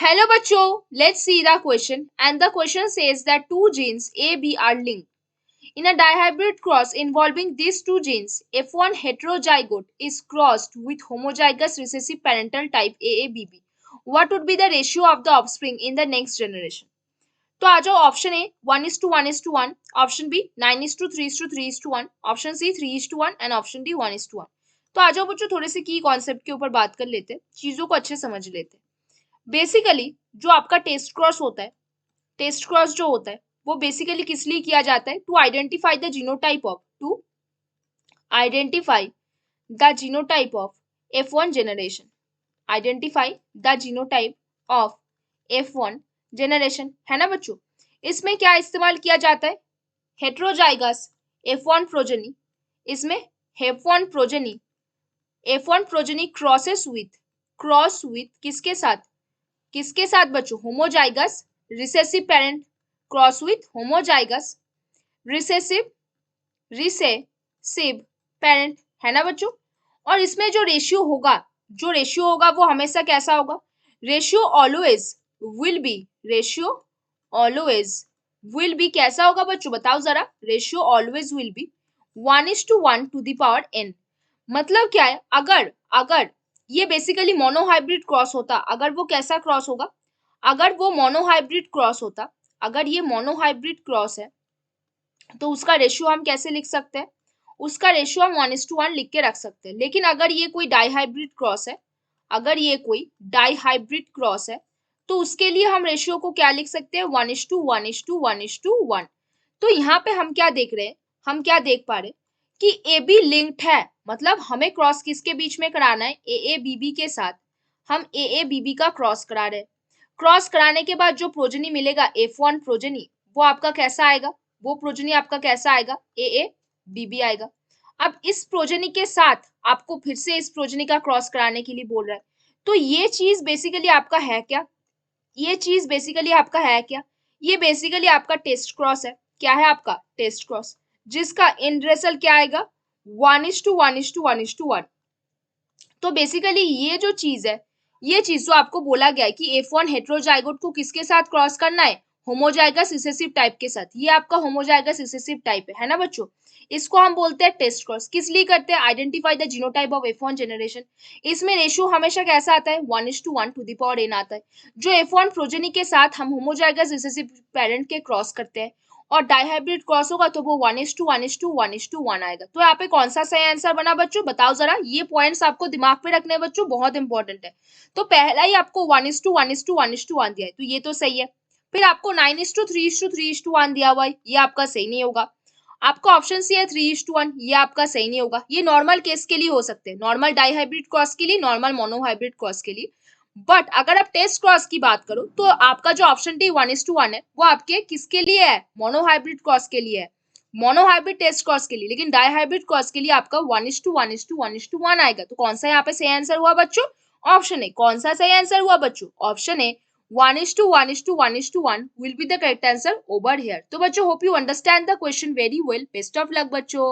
Hello bachcho, let's see the question. And the question says that two genes A, B are linked. In a dihybrid cross involving these two genes, if one heterozygote is crossed with homozygous recessive parental type AABB, what would be the ratio of the offspring in the next generation? तो आ जाओ option A 1:1:1, option B 9:3:3:1, option C 3:1 and option D 1:1। तो आ जाओ बच्चों थोड़े से की कॉन्सेप्ट के ऊपर बात कर लेते हैं, चीजों को अच्छे समझ लेते हैं। बेसिकली जो आपका टेस्ट क्रॉस होता है, टेस्ट क्रॉस जो होता है वो बेसिकली किस लिए किया जाता है? To identify the genotype of F1 generation, identify the genotype of F1 generation, है ना बच्चों। इसमें क्या इस्तेमाल किया जाता है? Heterozygous F1 progeny. इसमें F1 प्रोजेनी क्रॉस विथ किसके साथ बच्चों? Homozygous recessive parent cross with homozygous recessive parent, है ना बच्चों। और इसमें जो रेशियो होगा वो हमेशा कैसा होगा? रेशियो ऑलवेज विल बी कैसा होगा बच्चों? बताओ जरा। Ratio always will be 1:1 to the power n। मतलब क्या है? अगर ये बेसिकली मोनोहाइब्रिड क्रॉस होता, अगर वो कैसा क्रॉस होगा? अगर वो मोनोहाइब्रिड क्रॉस होता, अगर ये मोनोहाइब्रिड क्रॉस है तो उसका रेशियो हम कैसे लिख सकते हैं? उसका रेशियो हम 1:1 लिख के रख सकते हैं। लेकिन अगर ये कोई डाईहाइब्रिड क्रॉस है, तो उसके लिए हम रेशियो को क्या लिख सकते हैं? 1:1:1:1। तो यहाँ पे हम क्या देख पा रहे हैं कि ए बी लिंक्ड है, मतलब हमें क्रॉस किसके बीच में कराना है? ए बी बी के साथ हम ए बी बी का क्रॉस करा रहे हैं। क्रॉस कराने के बाद जो प्रोजेनी मिलेगा F1 प्रोजेनी, वो आपका कैसा आएगा? वो प्रोजेनी आपका कैसा आएगा? ए बी बी आएगा। अब इस प्रोजेनी के साथ आपको फिर से इस प्रोजेनी का क्रॉस कराने के लिए बोल रहा है। तो ये चीज बेसिकली आपका है क्या? ये बेसिकली आपका टेस्ट क्रॉस है। क्या है आपका? टेस्ट क्रॉस, जिसका एंड रिजल्ट क्या आएगा? 1:1:1:1। तो बेसिकली ये जो चीज है, ये चीज जो आपको बोला गया है कि F1 हेट्रोजाइगोट को किसके साथ क्रॉस करना है? होमोजाइगस रिसेसिव टाइप के साथ। ये आपका होमोजाइगस रिसेसिव टाइप है ना बच्चों। इसको हम बोलते हैं टेस्ट क्रॉस। किस लिए करते हैं? Identify the genotype of F1 generation. इसमें रेशियो हमेशा कैसा आता है? 1:1 टू द पावर n आता है। जो F1 प्रोजेनी के साथ हम होमोजाइगस रिसेसिव पेरेंट के क्रॉस करते हैं और डाइहाइब्रिड क्रॉस होगा तो वो 1:1:1:1 आएगा। तो यहाँ पे कौन सा सही आंसर बना बच्चों? बताओ जरा। ये पॉइंट्स आपको दिमाग पे रखने हैं बच्चों, बहुत इंपॉर्टेंट है। तो पहला ही आपको 1:1:1:1 दिया है, तो ये तो सही है। फिर आपको 9:3:3:1 दिया हुआ है, ये आपका सही नहीं होगा। आपका ऑप्शन सी है 3:1, ये आपका सही नहीं होगा। ये नॉर्मल केस के लिए हो सकते हैं, नॉर्मल डाइहाइब्रिड क्रॉस के लिए, नॉर्मल मोनोहाइब्रिड क्रॉस के लिए। बट अगर आप टेस्ट क्रॉस की बात करो तो आपका जो ऑप्शन डी 1:1 है वो आपके किसके लिए है? मोनोहाइब्रिड क्रॉस के लिए है, मोनोहाइब्रिड टेस्ट क्रॉस के लिए। लेकिन डाइहाइब्रिड क्रॉस के लिए आपका 1:1:1:1 आएगा। तो कौन सा यहाँ पे सही आंसर हुआ बच्चों? Option A. कौन सा सही आंसर हुआ बच्चों? Option A 1:1:1:1 will be the correct answer over here। तो बच्चों hope you understand the question very well. Best of luck बच्चों।